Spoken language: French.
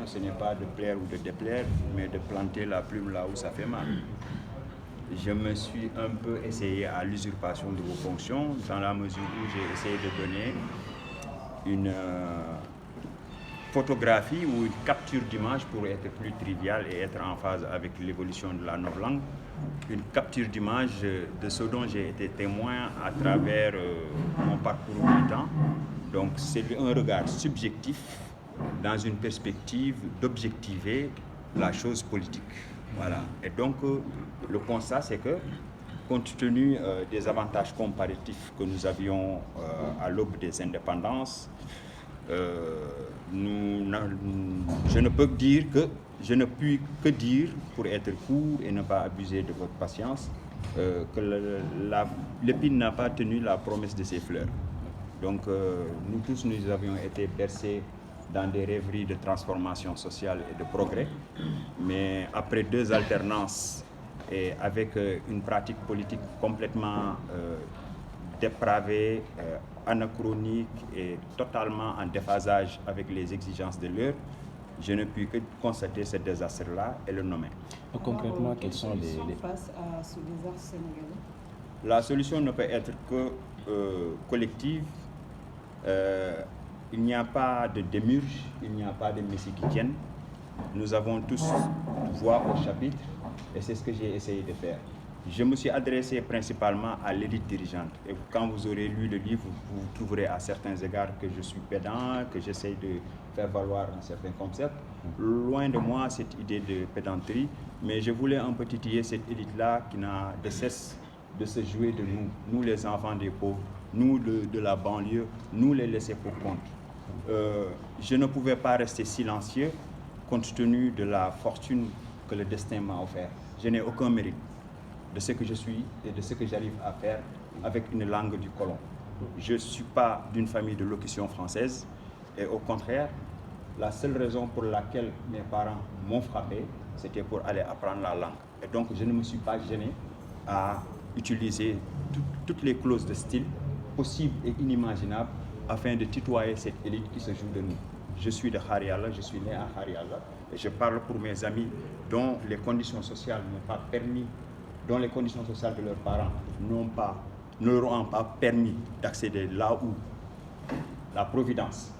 ce n'est pas de plaire ou de déplaire, mais de planter la plume là où ça fait mal. Je me suis un peu essayé à l'usurpation de vos fonctions, dans la mesure où j'ai essayé de donner une photographie ou une capture d'image pour être plus trivial et être en phase avec l'évolution de la novlangue, une capture d'image de ce dont j'ai été témoin à travers mon parcours militant. Donc c'est un regard subjectif dans une perspective d'objectiver la chose politique. Voilà. Et donc le constat, c'est que compte tenu des avantages comparatifs que nous avions à l'aube des indépendances, je ne puis que dire, pour être court et ne pas abuser de votre patience, que l'épine n'a pas tenu la promesse de ses fleurs. Donc nous tous, nous avions été bercés dans des rêveries de transformation sociale et de progrès, mais après 2 alternances et avec une pratique politique complètement dépravée, anachronique et totalement en déphasage avec les exigences de l'heure, je ne puis que constater ce désastre-là et le nommer. Concrètement, quelles sont les face à ce désastre sénégalais? La solution ne peut être que collective. Il n'y a pas de démurge, il n'y a pas de messie qui tienne. Nous avons tous voix au chapitre et c'est ce que j'ai essayé de faire. Je me suis adressé principalement à l'élite dirigeante. Et quand vous aurez lu le livre, vous trouverez à certains égards que je suis pédant, que j'essaye de faire valoir un certain concept. Loin de moi cette idée de pédanterie, mais je voulais un peu titiller cette élite-là qui n'a de cesse de se jouer de nous les enfants des pauvres, nous de la banlieue, nous les laissés pour compte. Je ne pouvais pas rester silencieux compte tenu de la fortune que le destin m'a offert. Je n'ai aucun mérite de ce que je suis et de ce que j'arrive à faire avec une langue du colon. Je ne suis pas d'une famille de locution française et au contraire, la seule raison pour laquelle mes parents m'ont frappé, c'était pour aller apprendre la langue. Et donc je ne me suis pas gêné à utiliser toutes les clauses de style possibles et inimaginables afin de tutoyer cette élite qui se joue de nous. Je suis de Hariala, je suis né à Hariala et je parle pour mes amis dont les conditions sociales n'ont pas permis, dont les conditions sociales de leurs parents ne leur ont pas permis d'accéder là où la Providence